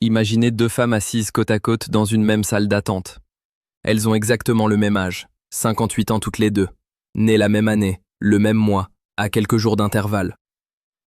Imaginez deux femmes assises côte à côte dans une même salle d'attente. Elles ont exactement le même âge, 58 ans toutes les deux, nées la même année, le même mois, à quelques jours d'intervalle.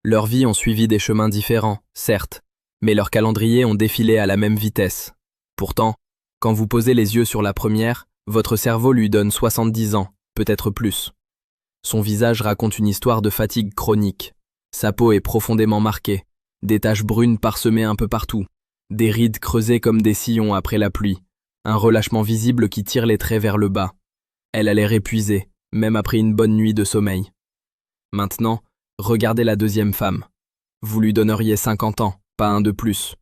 Leurs vies ont suivi des chemins différents, certes, mais leurs calendriers ont défilé à la même vitesse. Pourtant, quand vous posez les yeux sur la première, votre cerveau lui donne 70 ans, peut-être plus. Son visage raconte une histoire de fatigue chronique. Sa peau est profondément marquée, des taches brunes parsemées un peu partout, des rides creusées comme des sillons après la pluie, un relâchement visible qui tire les traits vers le bas. Elle a l'air épuisée, même après une bonne nuit de sommeil. Maintenant, regardez la deuxième femme. Vous lui donneriez 50 ans, pas un de plus.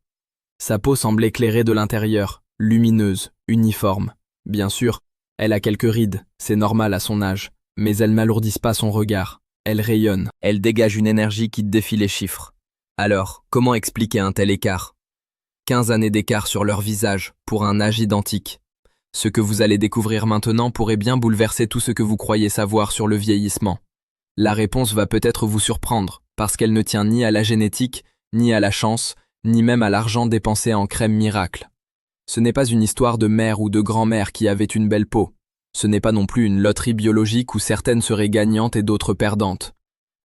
Sa peau semble éclairée de l'intérieur, lumineuse, uniforme. Bien sûr, elle a quelques rides, c'est normal à son âge, mais elles n'alourdissent pas son regard. Elle rayonne, elle dégage une énergie qui défie les chiffres. Alors, comment expliquer un tel écart ? 15 années d'écart sur leur visage, pour un âge identique. Ce que vous allez découvrir maintenant pourrait bien bouleverser tout ce que vous croyez savoir sur le vieillissement. La réponse va peut-être vous surprendre, parce qu'elle ne tient ni à la génétique, ni à la chance, ni même à l'argent dépensé en crème miracle. Ce n'est pas une histoire de mère ou de grand-mère qui avait une belle peau. Ce n'est pas non plus une loterie biologique où certaines seraient gagnantes et d'autres perdantes.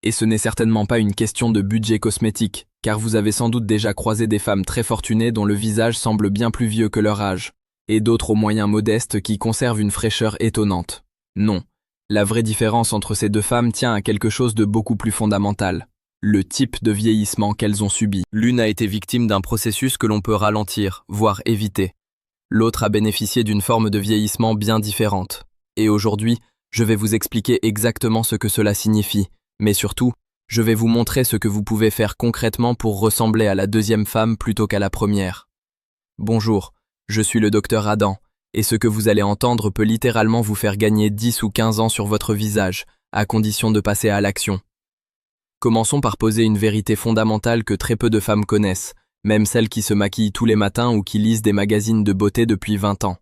Et ce n'est certainement pas une question de budget cosmétique, car vous avez sans doute déjà croisé des femmes très fortunées dont le visage semble bien plus vieux que leur âge, et d'autres aux moyens modestes qui conservent une fraîcheur étonnante. Non, la vraie différence entre ces deux femmes tient à quelque chose de beaucoup plus fondamental. Le type de vieillissement qu'elles ont subi. L'une a été victime d'un processus que l'on peut ralentir, voire éviter. L'autre a bénéficié d'une forme de vieillissement bien différente. Et aujourd'hui, je vais vous expliquer exactement ce que cela signifie, mais surtout, je vais vous montrer ce que vous pouvez faire concrètement pour ressembler à la deuxième femme plutôt qu'à la première. Bonjour, je suis le docteur Adam, et ce que vous allez entendre peut littéralement vous faire gagner 10 ou 15 ans sur votre visage, à condition de passer à l'action. Commençons par poser une vérité fondamentale que très peu de femmes connaissent, même celles qui se maquillent tous les matins ou qui lisent des magazines de beauté depuis 20 ans.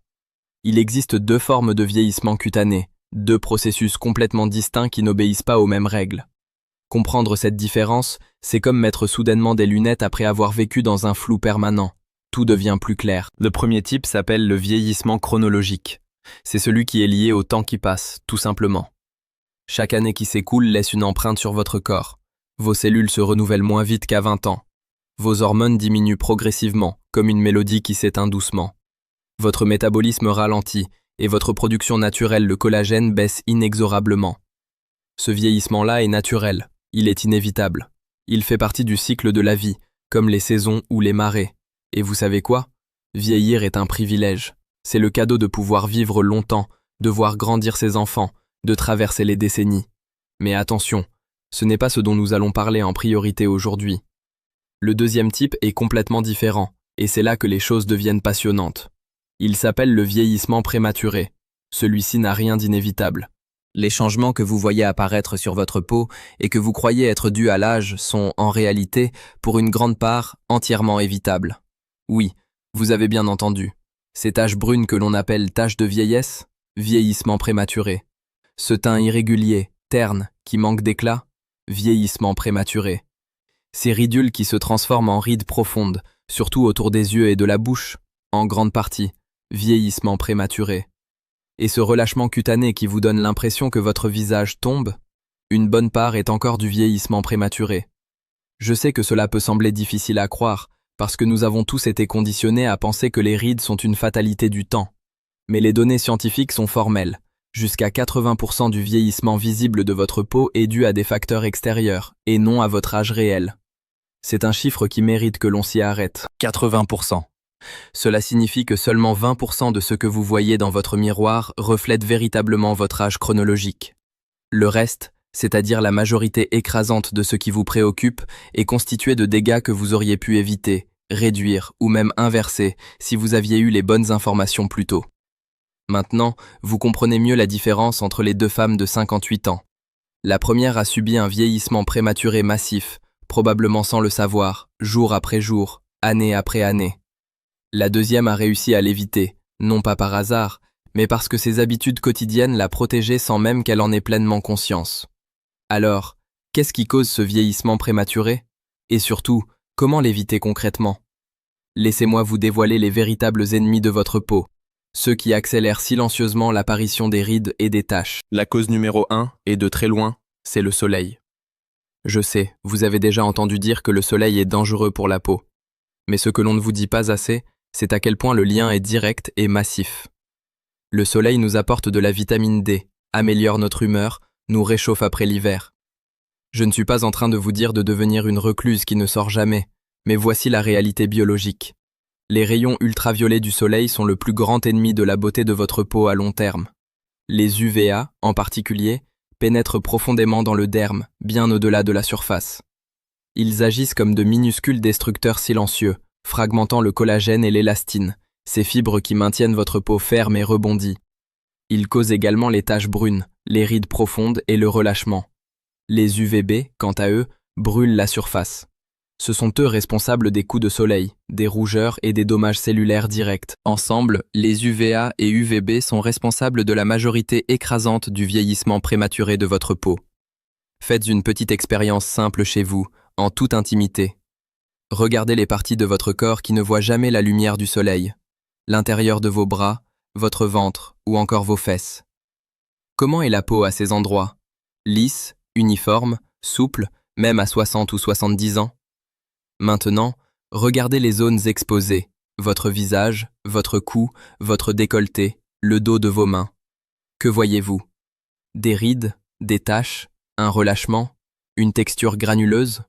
Il existe deux formes de vieillissement cutané, deux processus complètement distincts qui n'obéissent pas aux mêmes règles. Comprendre cette différence, c'est comme mettre soudainement des lunettes après avoir vécu dans un flou permanent. Tout devient plus clair. Le premier type s'appelle le vieillissement chronologique. C'est celui qui est lié au temps qui passe, tout simplement. Chaque année qui s'écoule laisse une empreinte sur votre corps. Vos cellules se renouvellent moins vite qu'à 20 ans. Vos hormones diminuent progressivement, comme une mélodie qui s'éteint doucement. Votre métabolisme ralentit, et votre production naturelle, le collagène, baisse inexorablement. Ce vieillissement-là est naturel, il est inévitable. Il fait partie du cycle de la vie, comme les saisons ou les marées. Et vous savez quoi ? Vieillir est un privilège. C'est le cadeau de pouvoir vivre longtemps, de voir grandir ses enfants, de traverser les décennies. Mais attention, ce n'est pas ce dont nous allons parler en priorité aujourd'hui. Le deuxième type est complètement différent, et c'est là que les choses deviennent passionnantes. Il s'appelle le vieillissement prématuré. Celui-ci n'a rien d'inévitable. Les changements que vous voyez apparaître sur votre peau et que vous croyez être dus à l'âge sont, en réalité, pour une grande part, entièrement évitables. Oui, vous avez bien entendu. Ces taches brunes que l'on appelle taches de vieillesse, vieillissement prématuré. Ce teint irrégulier, terne, qui manque d'éclat, vieillissement prématuré. Ces ridules qui se transforment en rides profondes, surtout autour des yeux et de la bouche, en grande partie, vieillissement prématuré. Et ce relâchement cutané qui vous donne l'impression que votre visage tombe, une bonne part est encore du vieillissement prématuré. Je sais que cela peut sembler difficile à croire, parce que nous avons tous été conditionnés à penser que les rides sont une fatalité du temps. Mais les données scientifiques sont formelles. Jusqu'à 80% du vieillissement visible de votre peau est dû à des facteurs extérieurs, et non à votre âge réel. C'est un chiffre qui mérite que l'on s'y arrête. 80%. Cela signifie que seulement 20% de ce que vous voyez dans votre miroir reflète véritablement votre âge chronologique. Le reste, c'est-à-dire la majorité écrasante de ce qui vous préoccupe, est constitué de dégâts que vous auriez pu éviter, réduire ou même inverser si vous aviez eu les bonnes informations plus tôt. Maintenant, vous comprenez mieux la différence entre les deux femmes de 58 ans. La première a subi un vieillissement prématuré massif, probablement sans le savoir, jour après jour, année après année. La deuxième a réussi à l'éviter, non pas par hasard, mais parce que ses habitudes quotidiennes la protégeaient sans même qu'elle en ait pleinement conscience. Alors, qu'est-ce qui cause ce vieillissement prématuré ? Et surtout, comment l'éviter concrètement ? Laissez-moi vous dévoiler les véritables ennemis de votre peau, ceux qui accélèrent silencieusement l'apparition des rides et des taches. La cause numéro 1, et de très loin, c'est le soleil. Je sais, vous avez déjà entendu dire que le soleil est dangereux pour la peau. Mais ce que l'on ne vous dit pas assez, c'est à quel point le lien est direct et massif. Le soleil nous apporte de la vitamine D, améliore notre humeur, nous réchauffe après l'hiver. Je ne suis pas en train de vous dire de devenir une recluse qui ne sort jamais, mais voici la réalité biologique. Les rayons ultraviolets du soleil sont le plus grand ennemi de la beauté de votre peau à long terme. Les UVA, en particulier, pénètrent profondément dans le derme, bien au-delà de la surface. Ils agissent comme de minuscules destructeurs silencieux, fragmentant le collagène et l'élastine, ces fibres qui maintiennent votre peau ferme et rebondie. Ils causent également les taches brunes, les rides profondes et le relâchement. Les UVB, quant à eux, brûlent la surface. Ce sont eux responsables des coups de soleil, des rougeurs et des dommages cellulaires directs. Ensemble, les UVA et UVB sont responsables de la majorité écrasante du vieillissement prématuré de votre peau. Faites une petite expérience simple chez vous, en toute intimité. Regardez les parties de votre corps qui ne voient jamais la lumière du soleil, l'intérieur de vos bras, votre ventre ou encore vos fesses. Comment est la peau à ces endroits? Lisse, uniforme, souple, même à 60 ou 70 ans? Maintenant, regardez les zones exposées, votre visage, votre cou, votre décolleté, le dos de vos mains. Que voyez-vous? Des rides, des taches, un relâchement, une texture granuleuse?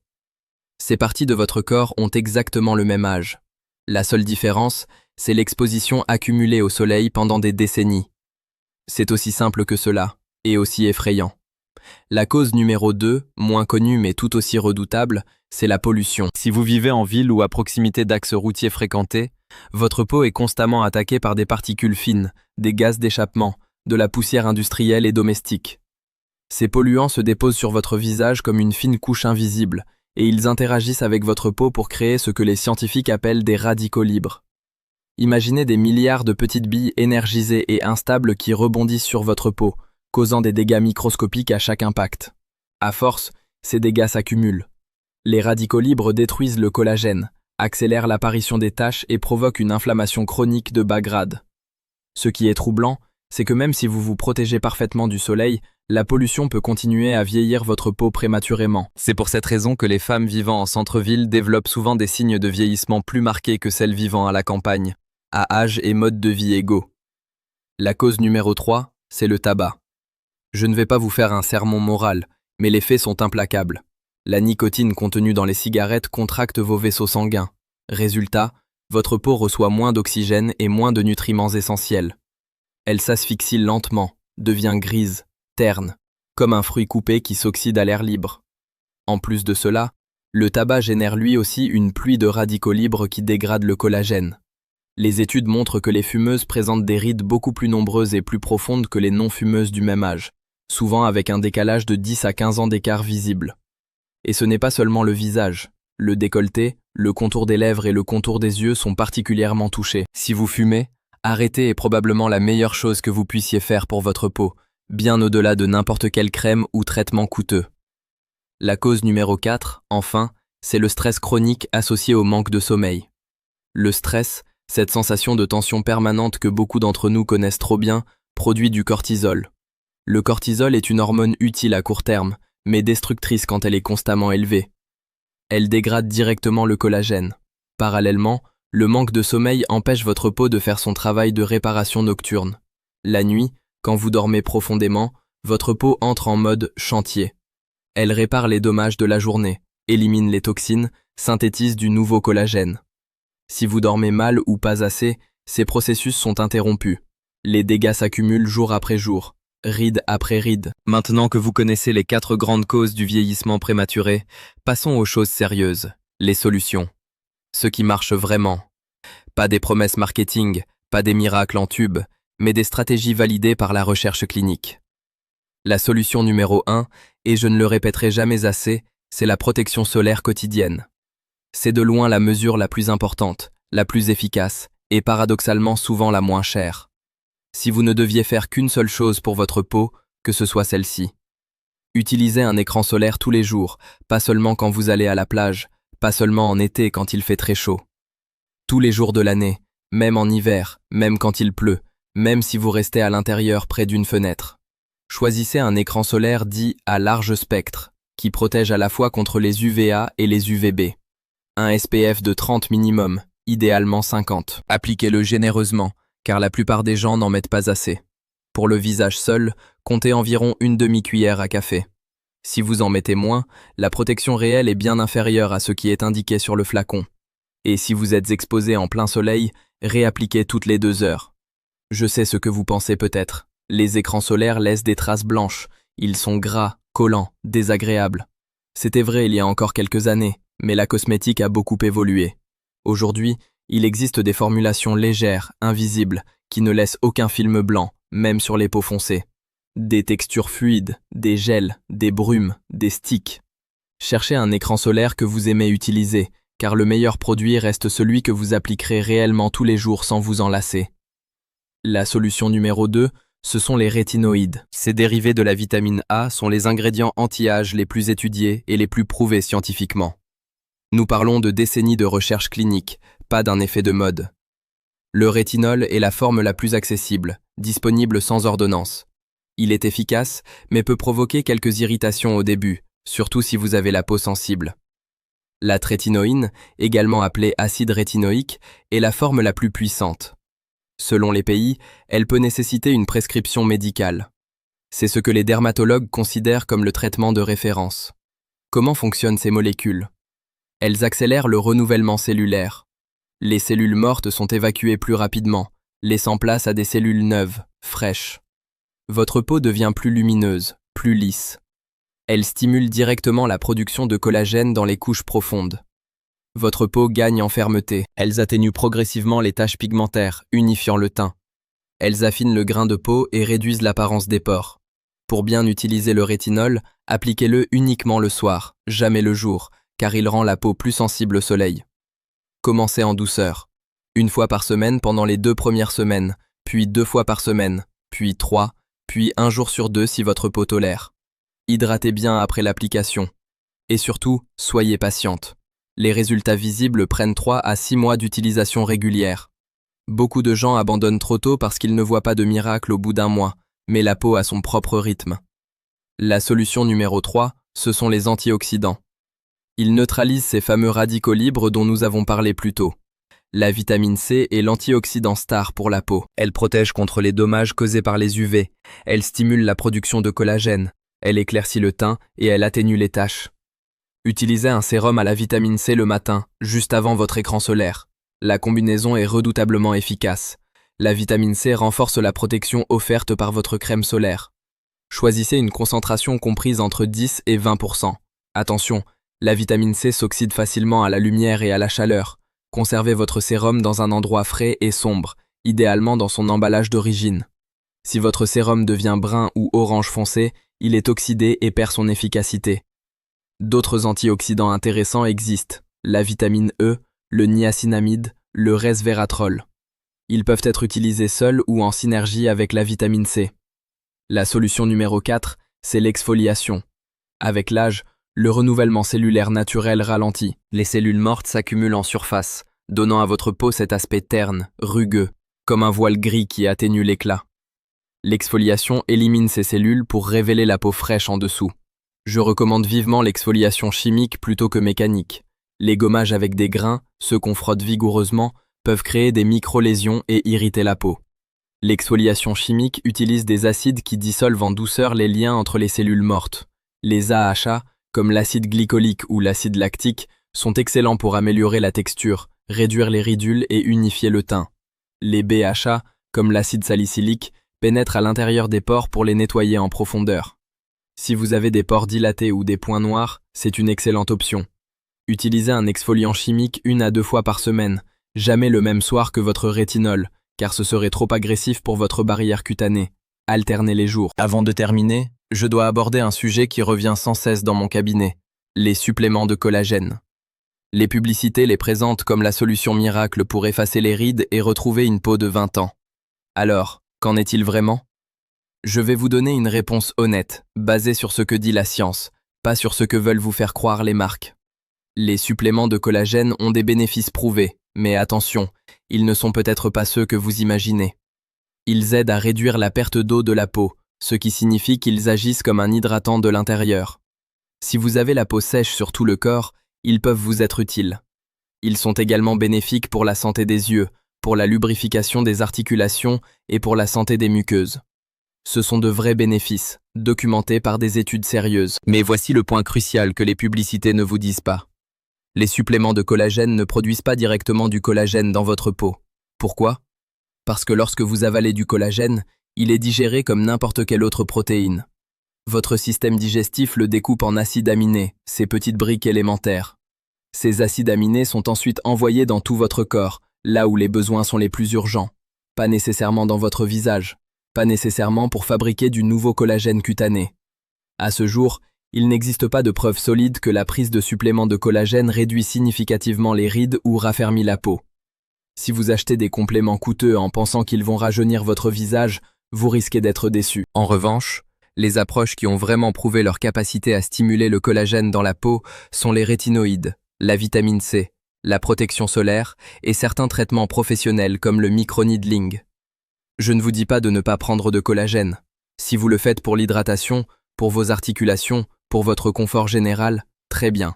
Ces parties de votre corps ont exactement le même âge. La seule différence, c'est l'exposition accumulée au soleil pendant des décennies. C'est aussi simple que cela, et aussi effrayant. La cause numéro 2, moins connue mais tout aussi redoutable, c'est la pollution. Si vous vivez en ville ou à proximité d'axes routiers fréquentés, votre peau est constamment attaquée par des particules fines, des gaz d'échappement, de la poussière industrielle et domestique. Ces polluants se déposent sur votre visage comme une fine couche invisible, et ils interagissent avec votre peau pour créer ce que les scientifiques appellent des radicaux libres. Imaginez des milliards de petites billes énergisées et instables qui rebondissent sur votre peau, causant des dégâts microscopiques à chaque impact. À force, ces dégâts s'accumulent. Les radicaux libres détruisent le collagène, accélèrent l'apparition des taches et provoquent une inflammation chronique de bas grade. Ce qui est troublant, c'est que même si vous vous protégez parfaitement du soleil, la pollution peut continuer à vieillir votre peau prématurément. C'est pour cette raison que les femmes vivant en centre-ville développent souvent des signes de vieillissement plus marqués que celles vivant à la campagne, à âge et mode de vie égaux. La cause numéro 3, c'est le tabac. Je ne vais pas vous faire un sermon moral, mais les faits sont implacables. La nicotine contenue dans les cigarettes contracte vos vaisseaux sanguins. Résultat, votre peau reçoit moins d'oxygène et moins de nutriments essentiels. Elle s'asphyxie lentement, devient grise, terne, comme un fruit coupé qui s'oxyde à l'air libre. En plus de cela, le tabac génère lui aussi une pluie de radicaux libres qui dégradent le collagène. Les études montrent que les fumeuses présentent des rides beaucoup plus nombreuses et plus profondes que les non-fumeuses du même âge, souvent avec un décalage de 10 à 15 ans d'écart visible. Et ce n'est pas seulement le visage. Le décolleté, le contour des lèvres et le contour des yeux sont particulièrement touchés. Si vous fumez, arrêter est probablement la meilleure chose que vous puissiez faire pour votre peau, bien au-delà de n'importe quelle crème ou traitement coûteux. La cause numéro 4, enfin, c'est le stress chronique associé au manque de sommeil. Le stress, cette sensation de tension permanente que beaucoup d'entre nous connaissent trop bien, produit du cortisol. Le cortisol est une hormone utile à court terme, mais destructrice quand elle est constamment élevée. Elle dégrade directement le collagène. Parallèlement, le manque de sommeil empêche votre peau de faire son travail de réparation nocturne. La nuit, quand vous dormez profondément, votre peau entre en mode chantier. Elle répare les dommages de la journée, élimine les toxines, synthétise du nouveau collagène. Si vous dormez mal ou pas assez, ces processus sont interrompus. Les dégâts s'accumulent jour après jour, ride après ride. Maintenant que vous connaissez les 4 grandes causes du vieillissement prématuré, passons aux choses sérieuses, les solutions. Ce qui marche vraiment. Pas des promesses marketing, pas des miracles en tube, mais des stratégies validées par la recherche clinique. La solution numéro 1, et je ne le répéterai jamais assez, c'est la protection solaire quotidienne. C'est de loin la mesure la plus importante, la plus efficace, et paradoxalement souvent la moins chère. Si vous ne deviez faire qu'une seule chose pour votre peau, que ce soit celle-ci. Utilisez un écran solaire tous les jours, pas seulement quand vous allez à la plage, pas seulement en été quand il fait très chaud. tous les jours de l'année, même en hiver, même quand il pleut, même si vous restez à l'intérieur près d'une fenêtre. Choisissez un écran solaire dit à large spectre, qui protège à la fois contre les UVA et les UVB. Un SPF de 30 minimum, idéalement 50. Appliquez-le généreusement, car la plupart des gens n'en mettent pas assez. Pour le visage seul, comptez environ une demi-cuillère à café. Si vous en mettez moins, la protection réelle est bien inférieure à ce qui est indiqué sur le flacon. Et si vous êtes exposé en plein soleil, réappliquez toutes les 2 heures. Je sais ce que vous pensez peut-être. Les écrans solaires laissent des traces blanches. Ils sont gras, collants, désagréables. C'était vrai il y a encore quelques années, mais la cosmétique a beaucoup évolué. Aujourd'hui, il existe des formulations légères, invisibles, qui ne laissent aucun film blanc, même sur les peaux foncées. Des textures fluides, des gels, des brumes, des sticks. Cherchez un écran solaire que vous aimez utiliser, car le meilleur produit reste celui que vous appliquerez réellement tous les jours sans vous en lasser. La solution numéro 2, ce sont les rétinoïdes. Ces dérivés de la vitamine A sont les ingrédients anti-âge les plus étudiés et les plus prouvés scientifiquement. Nous parlons de décennies de recherche clinique, pas d'un effet de mode. Le rétinol est la forme la plus accessible, disponible sans ordonnance. Il est efficace, mais peut provoquer quelques irritations au début, surtout si vous avez la peau sensible. La trétinoïne, également appelée acide rétinoïque, est la forme la plus puissante. Selon les pays, elle peut nécessiter une prescription médicale. C'est ce que les dermatologues considèrent comme le traitement de référence. Comment fonctionnent ces molécules? Elles accélèrent le renouvellement cellulaire. Les cellules mortes sont évacuées plus rapidement, laissant place à des cellules neuves, fraîches. Votre peau devient plus lumineuse, plus lisse. Elle stimule directement la production de collagène dans les couches profondes. Votre peau gagne en fermeté. Elles atténuent progressivement les taches pigmentaires, unifiant le teint. Elles affinent le grain de peau et réduisent l'apparence des pores. Pour bien utiliser le rétinol, appliquez-le uniquement le soir, jamais le jour, car il rend la peau plus sensible au soleil. Commencez en douceur. 1 fois par semaine pendant les 2 premières semaines, puis 2 fois par semaine, puis 3, puis 1 jour sur 2 si votre peau tolère. Hydratez bien après l'application. Et surtout, soyez patiente. Les résultats visibles prennent 3 à 6 mois d'utilisation régulière. Beaucoup de gens abandonnent trop tôt parce qu'ils ne voient pas de miracle au bout d'1 mois, mais la peau a son propre rythme. La solution numéro 3, ce sont les antioxydants. Ils neutralisent ces fameux radicaux libres dont nous avons parlé plus tôt. La vitamine C est l'antioxydant star pour la peau. Elle protège contre les dommages causés par les UV. Elle stimule la production de collagène. Elle éclaircit le teint et elle atténue les taches. Utilisez un sérum à la vitamine C le matin, juste avant votre écran solaire. La combinaison est redoutablement efficace. La vitamine C renforce la protection offerte par votre crème solaire. Choisissez une concentration comprise entre 10 et 20%. Attention, la vitamine C s'oxyde facilement à la lumière et à la chaleur. Conservez votre sérum dans un endroit frais et sombre, idéalement dans son emballage d'origine. Si votre sérum devient brun ou orange foncé, il est oxydé et perd son efficacité. D'autres antioxydants intéressants existent, la vitamine E, le niacinamide, le resveratrol. Ils peuvent être utilisés seuls ou en synergie avec la vitamine C. La solution numéro 4, c'est l'exfoliation. Avec l'âge, le renouvellement cellulaire naturel ralentit. Les cellules mortes s'accumulent en surface, donnant à votre peau cet aspect terne, rugueux, comme un voile gris qui atténue l'éclat. L'exfoliation élimine ces cellules pour révéler la peau fraîche en dessous. Je recommande vivement l'exfoliation chimique plutôt que mécanique. Les gommages avec des grains, ceux qu'on frotte vigoureusement, peuvent créer des micro-lésions et irriter la peau. L'exfoliation chimique utilise des acides qui dissolvent en douceur les liens entre les cellules mortes. Les AHA, comme l'acide glycolique ou l'acide lactique, sont excellents pour améliorer la texture, réduire les ridules et unifier le teint. Les BHA, comme l'acide salicylique, pénètrent à l'intérieur des pores pour les nettoyer en profondeur. Si vous avez des pores dilatés ou des points noirs, c'est une excellente option. Utilisez un exfoliant chimique 1 à 2 fois par semaine, jamais le même soir que votre rétinol, car ce serait trop agressif pour votre barrière cutanée. Alternez les jours. Avant de terminer, je dois aborder un sujet qui revient sans cesse dans mon cabinet, les suppléments de collagène. Les publicités les présentent comme la solution miracle pour effacer les rides et retrouver une peau de 20 ans. Alors, qu'en est-il vraiment ? Je vais vous donner une réponse honnête, basée sur ce que dit la science, pas sur ce que veulent vous faire croire les marques. Les suppléments de collagène ont des bénéfices prouvés, Mais attention, ils ne sont peut-être pas ceux que vous imaginez. Ils aident à réduire la perte d'eau de la peau, ce qui signifie qu'ils agissent comme un hydratant de l'intérieur. Si vous avez la peau sèche sur tout le corps, ils peuvent vous être utiles. Ils sont également bénéfiques pour la santé des yeux, pour la lubrification des articulations et pour la santé des muqueuses. Ce sont de vrais bénéfices, documentés par des études sérieuses. Mais voici le point crucial que les publicités ne vous disent pas. Les suppléments de collagène ne produisent pas directement du collagène dans votre peau. Pourquoi? Parce que lorsque vous avalez du collagène, il est digéré comme n'importe quelle autre protéine. Votre système digestif le découpe en acides aminés, ces petites briques élémentaires. Ces acides aminés sont ensuite envoyés dans tout votre corps, là où les besoins sont les plus urgents. Pas nécessairement dans votre visage, pas nécessairement pour fabriquer du nouveau collagène cutané. À ce jour, il n'existe pas de preuve solide que la prise de suppléments de collagène réduit significativement les rides ou raffermit la peau. Si vous achetez des compléments coûteux en pensant qu'ils vont rajeunir votre visage, vous risquez d'être déçu. En revanche, les approches qui ont vraiment prouvé leur capacité à stimuler le collagène dans la peau sont les rétinoïdes, la vitamine C, la protection solaire et certains traitements professionnels comme le microneedling. Je ne vous dis pas de ne pas prendre de collagène. Si vous le faites pour l'hydratation, pour vos articulations, pour votre confort général, très bien.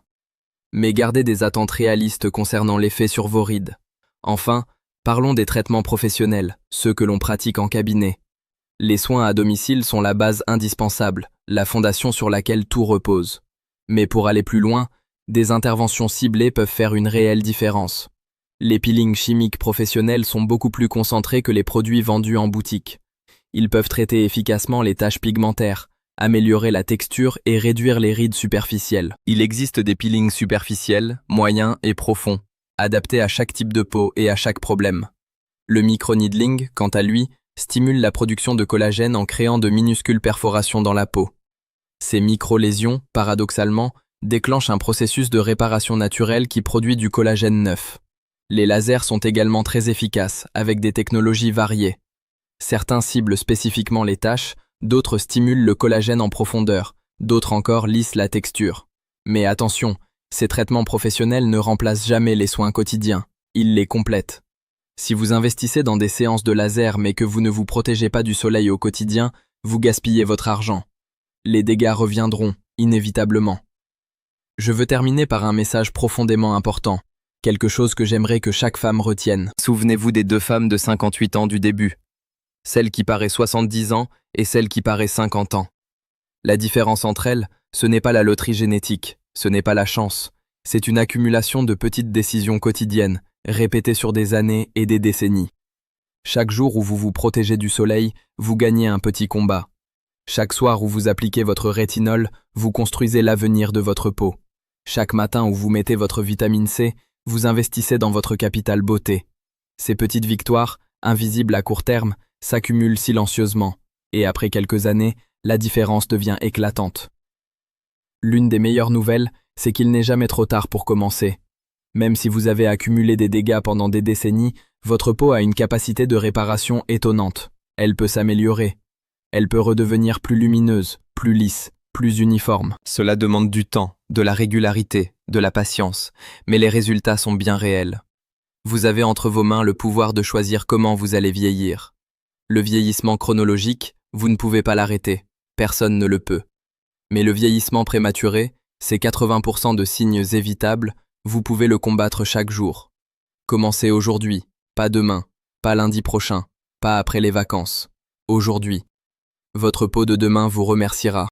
Mais gardez des attentes réalistes concernant l'effet sur vos rides. Enfin, parlons des traitements professionnels, ceux que l'on pratique en cabinet. Les soins à domicile sont la base indispensable, la fondation sur laquelle tout repose. Mais pour aller plus loin, des interventions ciblées peuvent faire une réelle différence. Les peelings chimiques professionnels sont beaucoup plus concentrés que les produits vendus en boutique. Ils peuvent traiter efficacement les taches pigmentaires, améliorer la texture et réduire les rides superficielles. Il existe des peelings superficiels, moyens et profonds, adaptés à chaque type de peau et à chaque problème. Le microneedling, quant à lui, stimule la production de collagène en créant de minuscules perforations dans la peau. Ces micro-lésions, paradoxalement, déclenchent un processus de réparation naturelle qui produit du collagène neuf. Les lasers sont également très efficaces, avec des technologies variées. Certains ciblent spécifiquement les taches, d'autres stimulent le collagène en profondeur, d'autres encore lissent la texture. Mais attention, ces traitements professionnels ne remplacent jamais les soins quotidiens, ils les complètent. Si vous investissez dans des séances de laser mais que vous ne vous protégez pas du soleil au quotidien, vous gaspillez votre argent. Les dégâts reviendront, inévitablement. Je veux terminer par un message profondément important, quelque chose que j'aimerais que chaque femme retienne. Souvenez-vous des deux femmes de 58 ans du début. Celle qui paraît 70 ans et celle qui paraît 50 ans. La différence entre elles, ce n'est pas la loterie génétique, ce n'est pas la chance, c'est une accumulation de petites décisions quotidiennes, répétées sur des années et des décennies. Chaque jour où vous vous protégez du soleil, vous gagnez un petit combat. Chaque soir où vous appliquez votre rétinol, vous construisez l'avenir de votre peau. Chaque matin où vous mettez votre vitamine C, vous investissez dans votre capital beauté. Ces petites victoires, invisibles à court terme, s'accumulent silencieusement, et après quelques années, la différence devient éclatante. L'une des meilleures nouvelles, c'est qu'il n'est jamais trop tard pour commencer. Même si vous avez accumulé des dégâts pendant des décennies, votre peau a une capacité de réparation étonnante. Elle peut s'améliorer. Elle peut redevenir plus lumineuse, plus lisse, plus uniforme. Cela demande du temps, de la régularité, de la patience, mais les résultats sont bien réels. Vous avez entre vos mains le pouvoir de choisir comment vous allez vieillir. Le vieillissement chronologique, vous ne pouvez pas l'arrêter, personne ne le peut. Mais le vieillissement prématuré, c'est 80% de signes évitables, vous pouvez le combattre chaque jour. Commencez aujourd'hui, pas demain, pas lundi prochain, pas après les vacances. Aujourd'hui. Votre peau de demain vous remerciera.